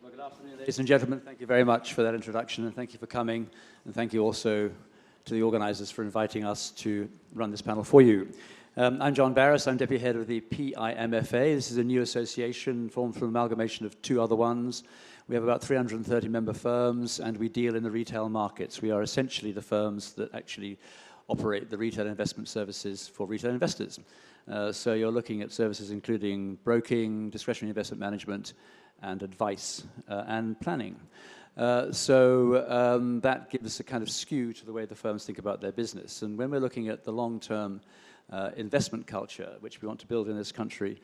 Well, good afternoon, ladies and gentlemen. Thank you very much for that introduction, and thank you for coming, and thank you also to the organizers for inviting us to run this panel for you. I'm John Barris. I'm Deputy Head of the PIMFA. This is a new association formed from amalgamation of two other ones. We have about 330 member firms, and we deal in the retail markets. We are essentially the firms that actually operate the retail investment services for retail investors. So you're looking at services including broking, discretionary investment management, and advice and planning. That gives a kind of skew to the way the firms think about their business. And when we're looking at the long-term investment culture, which we want to build in this country,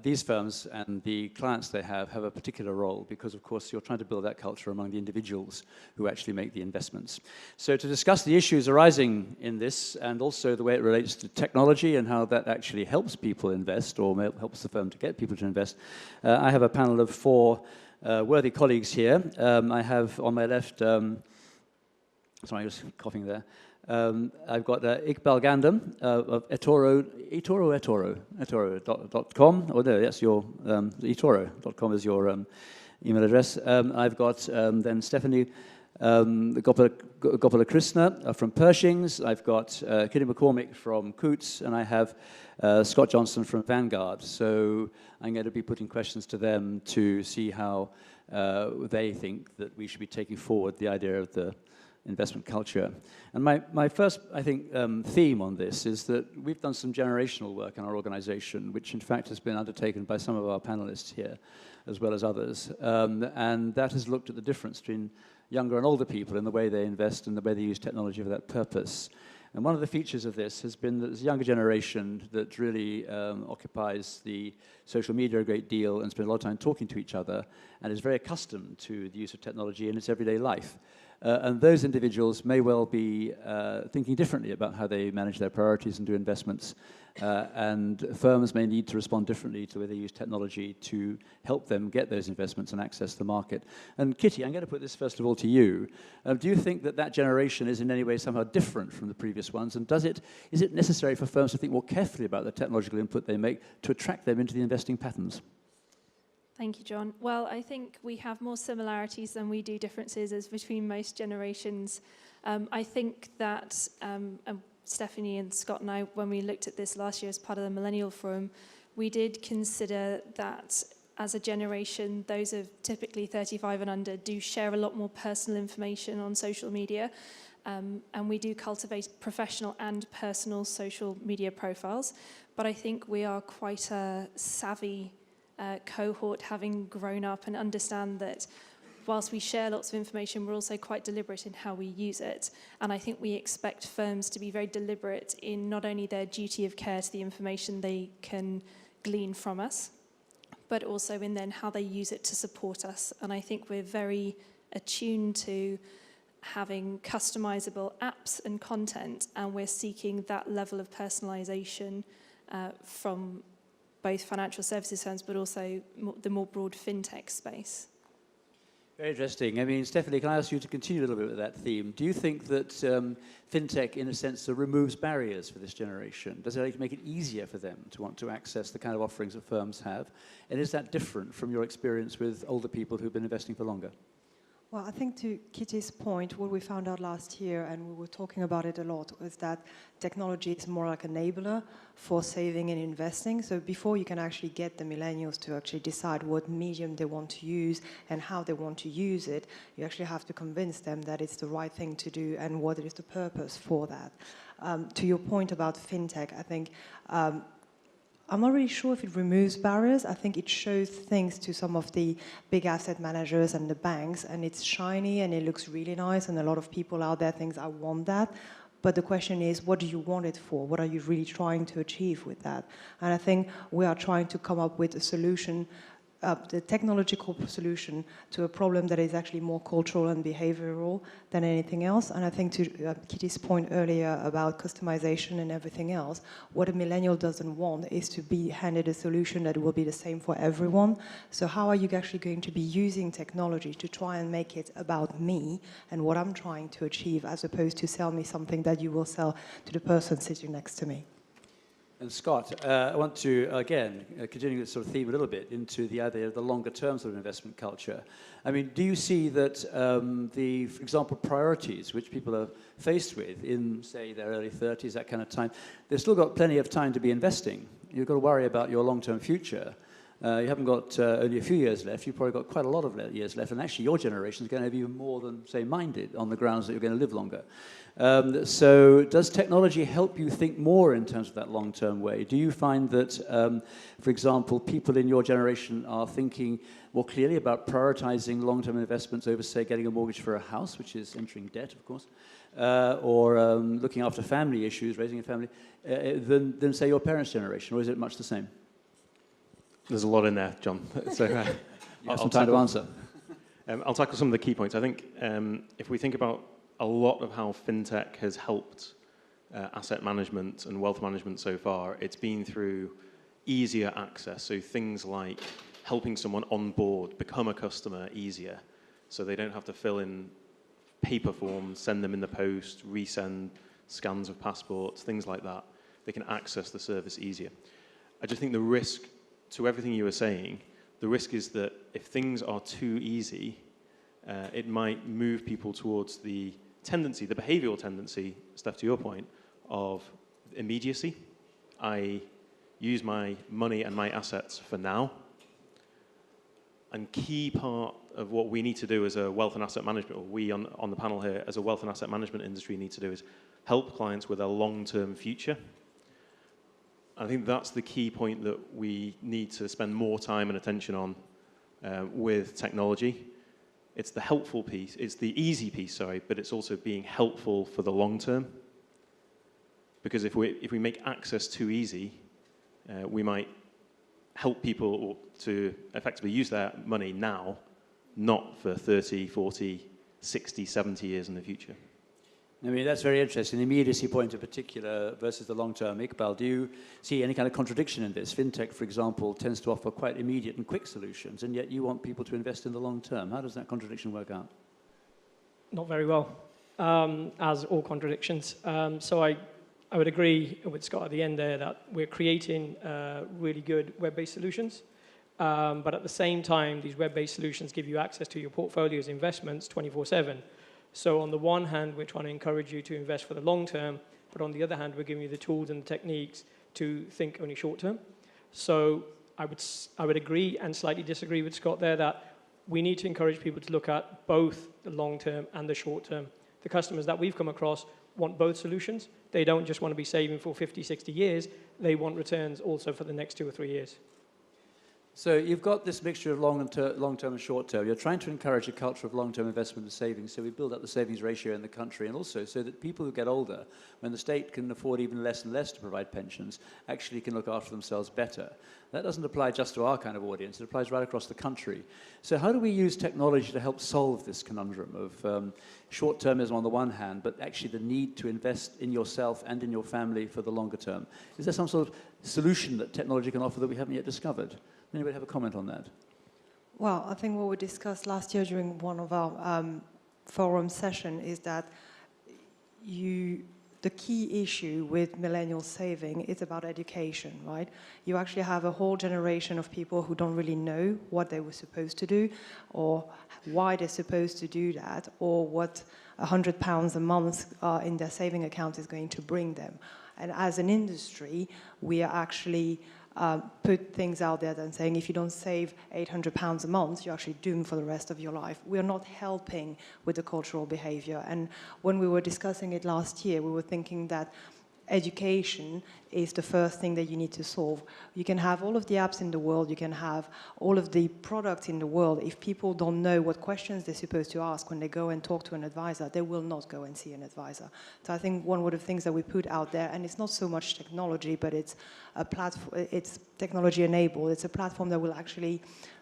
these firms and the clients they have a particular role because, of course, you're trying to build that culture among the individuals who actually make the investments. So to discuss the issues arising in this and also the way it relates to technology and how that actually helps people invest or helps the firm to get people to invest, I have a panel of four worthy colleagues here. I have on my left, sorry, I was coughing there. I've got Iqbal Gandham of eToro.com. Oh, no, that's your, eToro.com is your email address. I've got then Stephanie Gopalakrishna from Pershings. I've got Kitty McCormick from Coutts, and I have Scott Johnson from Vanguard. So I'm going to be putting questions to them to see how they think that we should be taking forward the idea of the investment culture. And my first, I think, theme on this is that we've done some generational work in our organization, which in fact has been undertaken by some of our panelists here, as well as others. And that has looked at the difference between younger and older people in the way they invest and the way they use technology for that purpose. And one of the features of this has been that there's a younger generation that really occupies the social media a great deal and spends a lot of time talking to each other and is very accustomed to the use of technology in its everyday life. And those individuals may well be thinking differently about how they manage their priorities and do investments. And firms may need to respond differently to the way they use technology to help them get those investments and access the market. And Kitty, I'm going to put this first of all to you. Do you think that that generation is in any way somehow different from the previous ones? And is it necessary for firms to think more carefully about the technological input they make to attract them into the investing patterns? Thank you, John. Well, I think we have more similarities than we do differences as between most generations. I think that Stephanie and Scott and I, when we looked at this last year as part of the Millennial Forum, we did consider that as a generation, those of typically 35 and under do share a lot more personal information on social media. And we do cultivate professional and personal social media profiles. But I think we are quite a savvy cohort, having grown up and understand that whilst we share lots of information, we're also quite deliberate in how we use it. And I think we expect firms to be very deliberate in not only their duty of care to the information they can glean from us, but also in then how they use it to support us. And I think we're very attuned to having customizable apps and content, and we're seeking that level of personalization from both financial services firms, but also the more broad fintech space. Very interesting. I mean, Stephanie, can I ask you to continue a little bit with that theme? Do you think that fintech, in a sense, removes barriers for this generation? Does it make it easier for them to want to access the kind of offerings that firms have? And is that different from your experience with older people who've been investing for longer? Well, I think to Kitty's point, what we found out last year, and we were talking about it a lot, was that technology is more like an enabler for saving and investing. So before you can actually get the millennials to actually decide what medium they want to use and how they want to use it, you actually have to convince them that it's the right thing to do and what is the purpose for that. To your point about fintech, I think I'm not really sure if it removes barriers. I think it shows things to some of the big asset managers and the banks, and it's shiny and it looks really nice, and a lot of people out there think, I want that. But the question is, what do you want it for? What are you really trying to achieve with that? And I think we are trying to come up with a solution, the technological solution to a problem that is actually more cultural and behavioral than anything else. And I think to Kitty's point earlier about customization and everything else, what a millennial doesn't want is to be handed a solution that will be the same for everyone. So how are you actually going to be using technology to try and make it about me and what I'm trying to achieve, as opposed to sell me something that you will sell to the person sitting next to me? And Scott, I want to, again, continue this sort of theme a little bit into the idea of the longer term sort of investment culture. I mean, do you see that for example, priorities which people are faced with in, say, their early 30s, that kind of time, they've still got plenty of time to be investing. You've got to worry about your long-term future. You haven't got only a few years left. You've probably got quite a lot of years left. And actually, your generation is going to have even more than, say, mine did, on the grounds that you're going to live longer. So does technology help you think more in terms of that long-term way? Do you find that, for example, people in your generation are thinking more clearly about prioritizing long-term investments over, say, getting a mortgage for a house, which is entering debt, of course, or looking after family issues, raising a family, than, say, your parents' generation? Or is it much the same? There's a lot in there, John. So you have some time to answer. I'll tackle some of the key points. I think if we think about a lot of how fintech has helped asset management and wealth management so far, it's been through easier access. So things like helping someone on board, become a customer easier. So they don't have to fill in paper forms, send them in the post, resend scans of passports, things like that. They can access the service easier. I just think the risk to everything you were saying, the risk is that if things are too easy, it might move people towards the tendency, the behavioral tendency, Steph, to your point, of immediacy. I use my money and my assets for now. And key part of what we need to do as a wealth and asset management, or we on the panel here as a wealth and asset management industry need to do, is help clients with a long-term future. I think that's the key point that we need to spend more time and attention on with technology. It's the helpful piece, it's the easy piece, sorry, but it's also being helpful for the long term. Because if we make access too easy, we might help people to effectively use their money now, not for 30, 40, 60, 70 years in the future. I mean, that's very interesting. The immediacy point in particular versus the long-term. Iqbal, do you see any kind of contradiction in this? Fintech, for example, tends to offer quite immediate and quick solutions, and yet you want people to invest in the long term. How does that contradiction work out? Not very well, as all contradictions. So I would agree with Scott at the end there that we're creating really good web-based solutions. But at the same time, these web-based solutions give you access to your portfolio's investments 24/7. So on the one hand, we're trying to encourage you to invest for the long term, but on the other hand, we're giving you the tools and the techniques to think only short term. So I would agree and slightly disagree with Scott there that we need to encourage people to look at both the long term and the short term. The customers that we've come across want both solutions. They don't just want to be saving for 50, 60 years. They want returns also for the next 2 or 3 years. So you've got this mixture of long-term and short-term. You're trying to encourage a culture of long-term investment and savings, so we build up the savings ratio in the country, and also so that people who get older, when the state can afford even less and less to provide pensions, actually can look after themselves better. That doesn't apply just to our kind of audience. It applies right across the country. So how do we use technology to help solve this conundrum of short-termism on the one hand, but actually the need to invest in yourself and in your family for the longer term? Is there some sort of solution that technology can offer that we haven't yet discovered? Anybody have a comment on that? Well, I think what we discussed last year during one of our forum session is that the key issue with millennial saving is about education, right? You actually have a whole generation of people who don't really know what they were supposed to do or why they're supposed to do that or what £100 a month in their saving account is going to bring them. And as an industry, we are actually put things out there and saying if you don't save £800 a month, you're actually doomed for the rest of your life. We are not helping with the cultural behavior. And when we were discussing it last year, we were thinking that education is the first thing that you need to solve. You can have all of the apps in the world, you can have all of the products in the world. If people don't know what questions they're supposed to ask when they go and talk to an advisor, they will not go and see an advisor. So I think one of the things that we put out there, and it's not so much technology, but it's a platform, it's technology enabled. It's a platform that will actually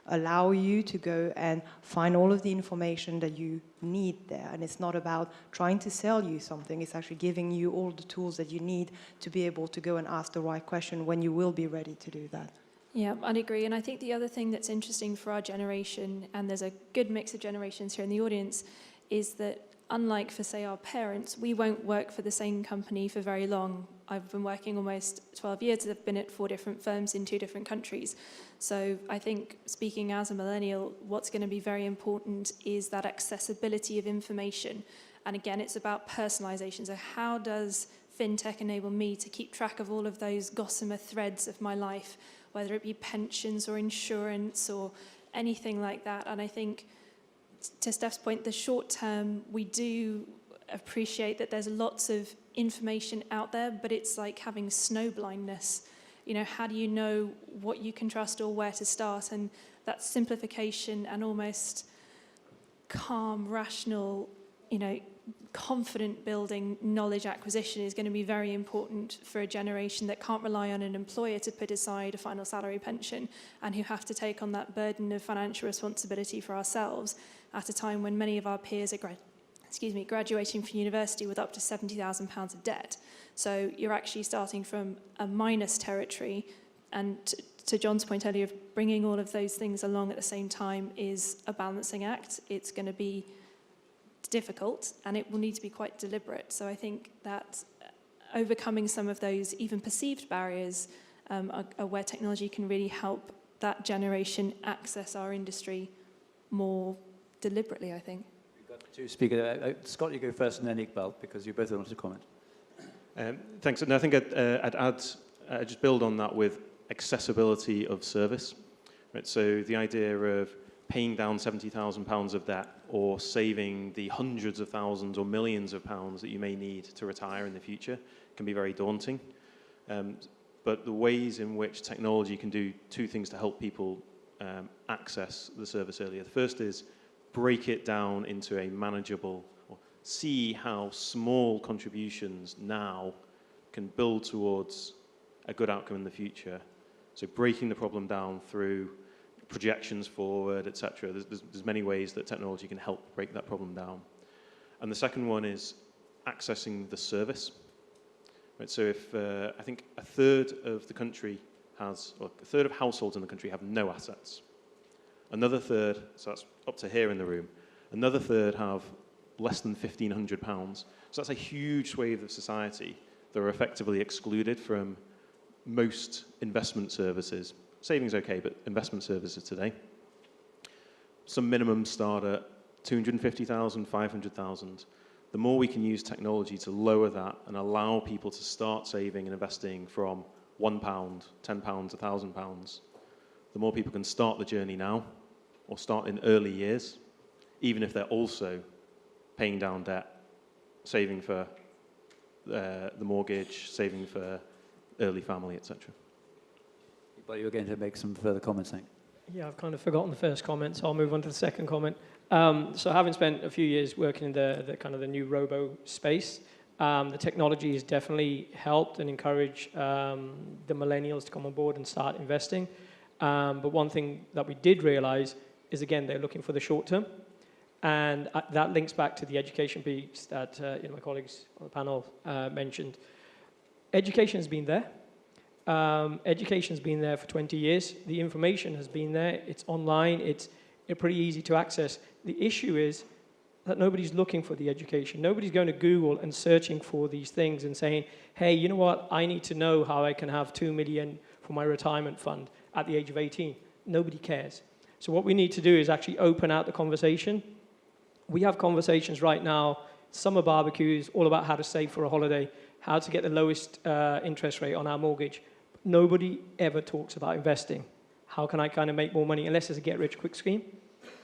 allow you to go and find all of the information that you need there. And it's not about trying to sell you something, it's actually giving you all the tools that you need to be able to go and ask the right question when you will be ready to do that. Yeah, I'd agree. And I think the other thing that's interesting for our generation, and there's a good mix of generations here in the audience, is that unlike for, say, our parents, we won't work for the same company for very long. I've been working almost 12 years. I've been at 4 different firms in 2 different countries. So I think, speaking as a millennial, what's going to be very important is that accessibility of information. And again, it's about personalization. So how does fintech enable me to keep track of all of those gossamer threads of my life, whether it be pensions or insurance or anything like that? And I think, to Steph's point, the short term, we do appreciate that there's lots of information out there, but it's like having snow blindness. You know, how do you know what you can trust or where to start? And that simplification and almost calm, rational, you know, confident building knowledge acquisition is going to be very important for a generation that can't rely on an employer to put aside a final salary pension, and who have to take on that burden of financial responsibility for ourselves at a time when many of our peers are graduating from university with up to £70,000 of debt. So you're actually starting from a minus territory, and to John's point earlier, of bringing all of those things along at the same time is a balancing act. It's going to be difficult, and it will need to be quite deliberate. So I think that overcoming some of those even perceived barriers are where technology can really help that generation access our industry more deliberately, I think. We've got 2 speakers. Scott, you go first, and then Iqbal, because you both wanted to comment. Thanks. And I think I'd add, just build on that with accessibility of service. Right? So the idea of paying down £70,000 of debt or saving the hundreds of thousands or millions of pounds that you may need to retire in the future can be very daunting. But the ways in which technology can do 2 things to help people access the service earlier. The first is break it down into a manageable, or see how small contributions now can build towards a good outcome in the future. So breaking the problem down through projections forward, etc. There's many ways that technology can help break that problem down. And the second one is accessing the service. Right, so if I think a third of the country has, or a third of households in the country have no assets. Another third, so that's up to here in the room, another third have less than £1,500. So that's a huge swathe of society that are effectively excluded from most investment services. Savings okay, but investment services today. Some minimums start at 250,000, 500,000. The more we can use technology to lower that and allow people to start saving and investing from £1, £10, £1,000, the more people can start the journey now or start in early years, even if they're also paying down debt, saving for the mortgage, saving for early family, etc. But you were going to make some further comments, I think. Yeah, I've kind of forgotten the first comment, so I'll move on to the second comment. So having spent a few years working in the kind of the new robo space, the technology has definitely helped and encouraged the millennials to come on board and start investing. But one thing that we did realize is, again, they're looking for the short term. And that links back to the education piece that my colleagues on the panel mentioned. Education has been there. Education's been there for 20 years. The information has been there. It's online. It's pretty easy to access. The issue is that nobody's looking for the education. Nobody's going to Google and searching for these things and saying, hey, you know what? I need to know how I can have 2 million for my retirement fund at the age of 18. Nobody cares. So what we need to do is actually open out the conversation. We have conversations right now, summer barbecues, all about how to save for a holiday, how to get the lowest interest rate on our mortgage. Nobody ever talks about investing. How can I kind of make more money, unless there's a get-rich-quick scheme?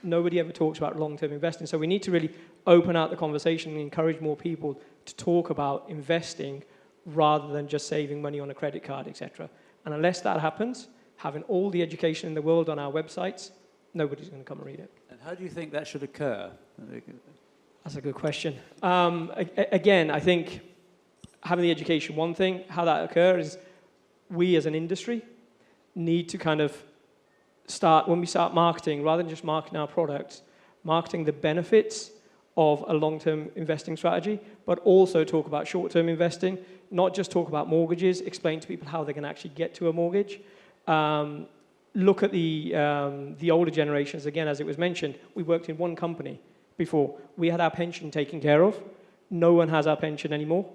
Nobody ever talks about long-term investing. So we need to really open out the conversation and encourage more people to talk about investing rather than just saving money on a credit card, etc. And unless that happens, having all the education in the world on our websites, nobody's going to come and read it. And how do you think that should occur? That's a good question. Again, I think having the education, one thing, how that occurs is we as an industry need to kind of start, when we start marketing, rather than just marketing our products, marketing the benefits of a long-term investing strategy, but also talk about short-term investing, not just talk about mortgages, explain to people how they can actually get to a mortgage. Look at the older generations, again, as it was mentioned, we worked in one company. before. We had our pension taken care of. No one has our pension anymore.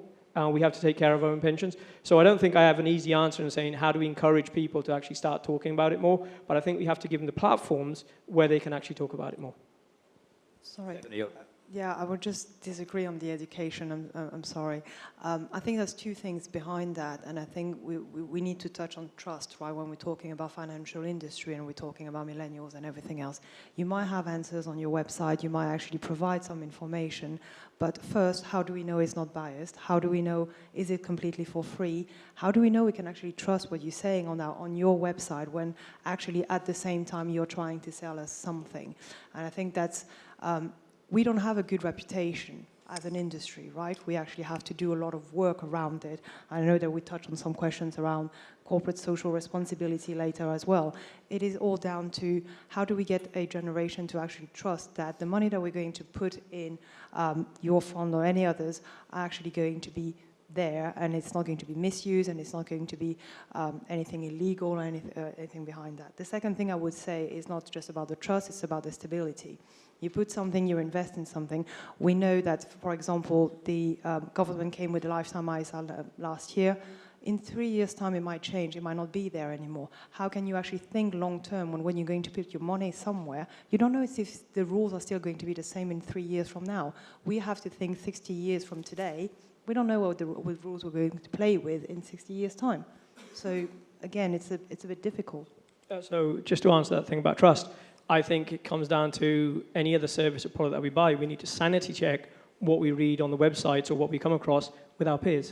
We have to take care of our own pensions. So I don't think I have an easy answer in saying how do we encourage people to actually start talking about it more, but I think we have to give them the platforms where they can actually talk about it more. Sorry. Yeah, I would just disagree on the education. I'm sorry. I think there's two things behind that, and I think we need to touch on trust, right, when we're talking about financial industry and we're talking about millennials and everything else. You might have answers on your website, you might actually provide some information, but first, how do we know it's not biased? How do we know, is it completely for free? How do we know we can actually trust what you're saying on your website when actually at the same time you're trying to sell us something? And I think that's... we don't have a good reputation as an industry, right? We actually have to do a lot of work around it. I know that we touched on some questions around corporate social responsibility later as well. It is all down to how do we get a generation to actually trust that the money that we're going to put in your fund or any others are actually going to be there, and it's not going to be misused, and it's not going to be anything illegal or anything behind that. The second thing I would say is not just about the trust, it's about the stability. You put something, you invest in something. We know that, for example, the government came with the lifetime ISA last year. In 3 years' time, it might change. It might not be there anymore. How can you actually think long-term when you're going to put your money somewhere? You don't know if the rules are still going to be the same in 3 years from now. We have to think 60 years from today. We don't know what rules we're going to play with in 60 years' time. So, again, it's a bit difficult. So just to answer that thing about trust, I think it comes down to any other service or product that we buy. We need to sanity check what we read on the websites or what we come across with our peers.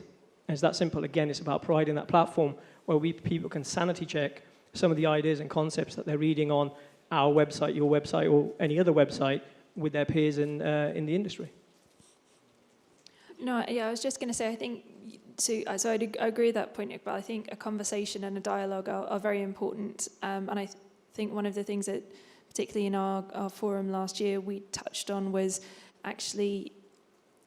And it's that simple. Again, it's about providing that platform where people can sanity check some of the ideas and concepts that they're reading on our website, your website, or any other website with their peers in the industry. No, yeah, I was just going to say, I think, so I agree with that point, but I think a conversation and a dialogue are very important. And I think one of the things that, particularly in our forum last year, we touched on was actually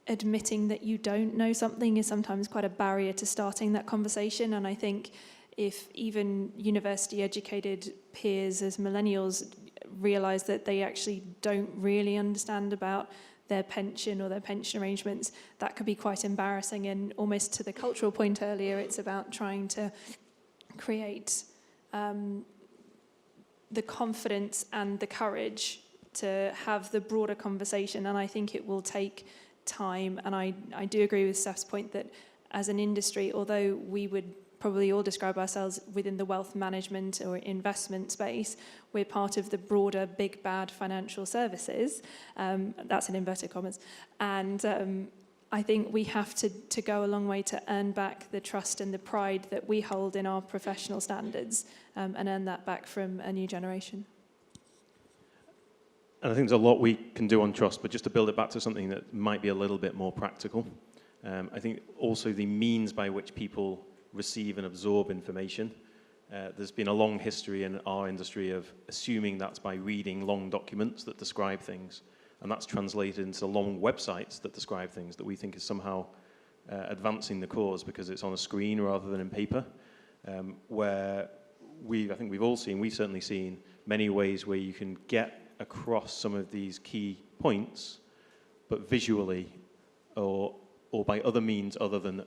admitting that you don't know something is sometimes quite a barrier to starting that conversation. And I think if even university-educated peers as millennials realise that they actually don't really understand about their pension or their pension arrangements, that could be quite embarrassing. And almost to the cultural point earlier, it's about trying to create the confidence and the courage to have the broader conversation. And I think it will take time. And I do agree with Steph's point that as an industry, although we would probably all describe ourselves within the wealth management or investment space, we're part of the broader big bad financial services. That's in inverted commas. And I think we have to go a long way to earn back the trust and the pride that we hold in our professional standards, and earn that back from a new generation. And I think there's a lot we can do on trust, but just to build it back to something that might be a little bit more practical, I think also the means by which people receive and absorb information. There's been a long history in our industry of assuming that's by reading long documents that describe things, and that's translated into long websites that describe things that we think is somehow advancing the cause because it's on a screen rather than in paper, where I think we've certainly seen many ways where you can get across some of these key points, but visually or by other means other than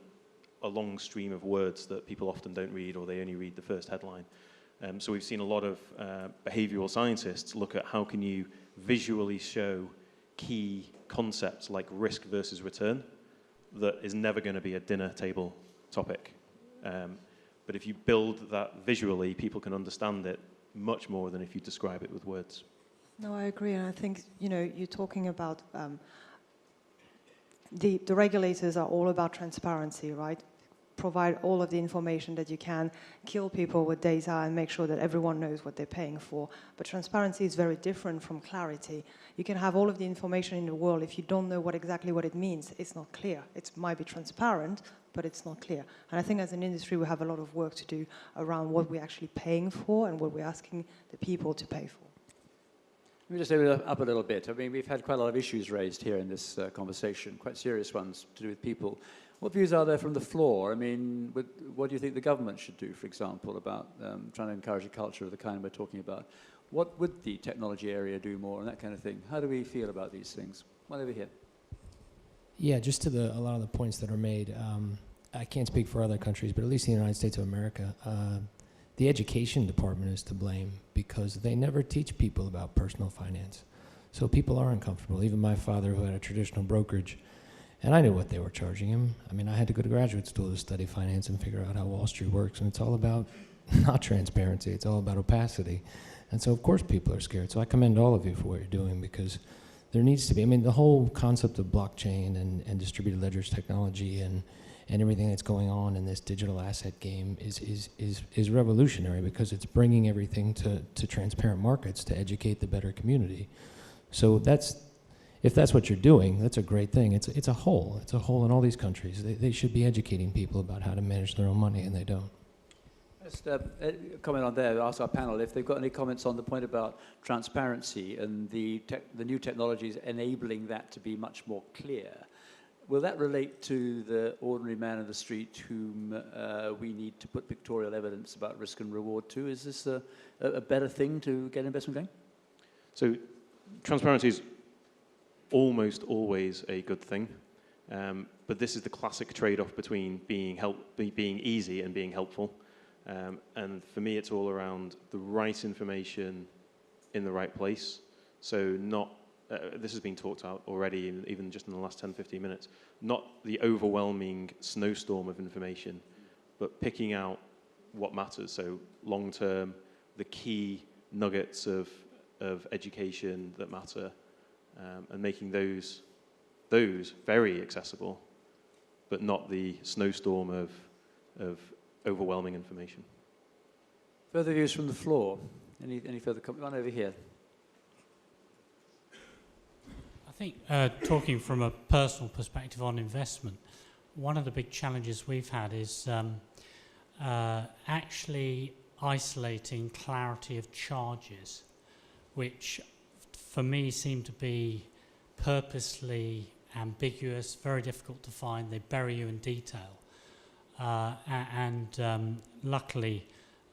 a long stream of words that people often don't read, or they only read the first headline. So we've seen a lot of behavioral scientists look at how can you visually show key concepts like risk versus return that is never going to be a dinner table topic. But if you build that visually, people can understand it much more than if you describe it with words. No, I agree, and I think, you're talking about the regulators are all about transparency, right? Provide all of the information that you can, kill people with data and make sure that everyone knows what they're paying for. But transparency is very different from clarity. You can have all of the information in the world. If you don't know exactly what it means, it's not clear. It might be transparent, but it's not clear. And I think as an industry, we have a lot of work to do around what we're actually paying for and what we're asking the people to pay for. Let me just open it up a little bit. I mean, we've had quite a lot of issues raised here in this conversation, quite serious ones to do with people. What views are there from the floor? I mean, what do you think the government should do, for example, about trying to encourage a culture of the kind we're talking about? What would the technology area do more and that kind of thing? How do we feel about these things? One over here. Yeah, just to a lot of the points that are made. I can't speak for other countries, but at least in the United States of America, the education department is to blame because they never teach people about personal finance. So people are uncomfortable. Even my father, who had a traditional brokerage, and I knew what they were charging him. I mean, I had to go to graduate school to study finance and figure out how Wall Street works, and it's all about not transparency, it's all about opacity. And so, of course, people are scared. So I commend all of you for what you're doing because there needs to be, I mean, the whole concept of blockchain and distributed ledgers technology and everything that's going on in this digital asset game is revolutionary because it's bringing everything to transparent markets to educate the better community. So if that's what you're doing, that's a great thing. It's a hole. It's a hole in all these countries. They should be educating people about how to manage their own money, and they don't. Just comment on there, ask our panel if they've got any comments on the point about transparency and the new technologies enabling that to be much more clear. Will that relate to the ordinary man in the street whom we need to put pictorial evidence about risk and reward to? Is this a better thing to get investment going? So transparency is almost always a good thing, but this is the classic trade-off between being easy and being helpful. And for me, it's all around the right information in the right place. So this has been talked about already, even just in the last 10, 15 minutes, not the overwhelming snowstorm of information, but picking out what matters. So long-term, the key nuggets of education that matter, and making those very accessible, but not the snowstorm of overwhelming information. Further views from the floor? Any further comment? One over here. I think talking from a personal perspective on investment, one of the big challenges we've had is actually isolating clarity of charges, which for me seem to be purposely ambiguous, very difficult to find. They bury you in detail. Luckily,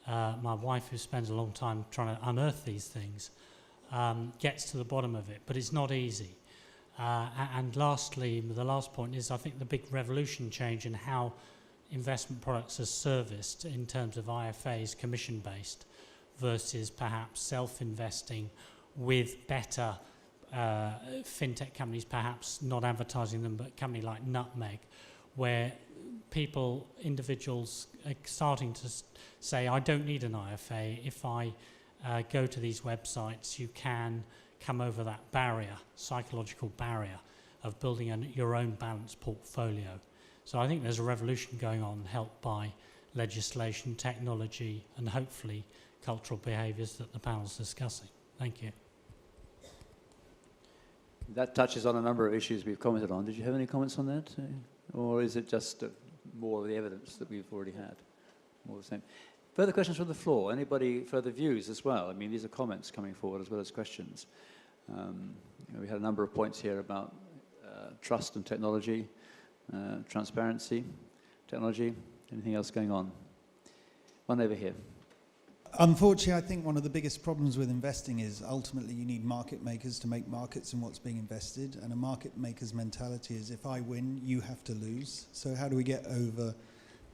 my wife, who spends a long time trying to unearth these things, gets to the bottom of it, but it's not easy. And lastly, the last point is I think the big revolution change in how investment products are serviced in terms of IFAs, commission-based, versus perhaps self-investing with better fintech companies, perhaps not advertising them, but a company like Nutmeg, where individuals are starting to say, I don't need an IFA. If I go to these websites, you can come over that barrier, psychological barrier of building your own balanced portfolio. So I think there's a revolution going on, helped by legislation, technology, and hopefully cultural behaviours that the panel's discussing. Thank you. That touches on a number of issues we've commented on. Did you have any comments on that? Or is it just more of the evidence that we've already had? More the same. Further questions from the floor? Anybody further views as well? I mean, these are comments coming forward as well as questions. We had a number of points here about trust and technology, transparency, technology. Anything else going on? One over here. Unfortunately, I think one of the biggest problems with investing is ultimately you need market makers to make markets in what's being invested, and a market maker's mentality is if I win, you have to lose. So how do we get over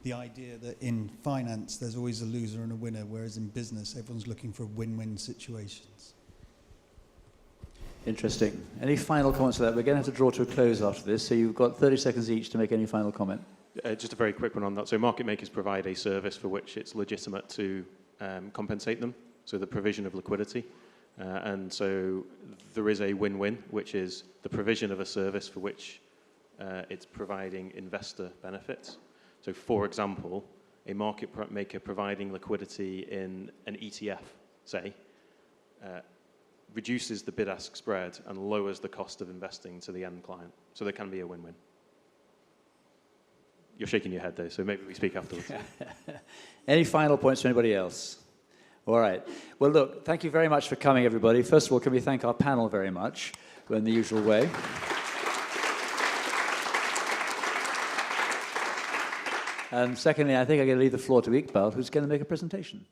the idea that in finance there's always a loser and a winner, whereas in business everyone's looking for win-win situations? Interesting. Any final comments to that? We're going to have to draw to a close after this, so you've got 30 seconds each to make any final comment. Just a very quick one on that. So market makers provide a service for which it's legitimate to compensate them, so the provision of liquidity. And so there is a win-win, which is the provision of a service for which it's providing investor benefits. So for example, a market maker providing liquidity in an ETF, say, reduces the bid-ask spread and lowers the cost of investing to the end client. So there can be a win-win. You're shaking your head though, so maybe we speak afterwards. Any final points to anybody else? All right. Well, look, thank you very much for coming, everybody. First of all, can we thank our panel very much in the usual way? And secondly, I think I'm going to leave the floor to Iqbal, who's going to make a presentation.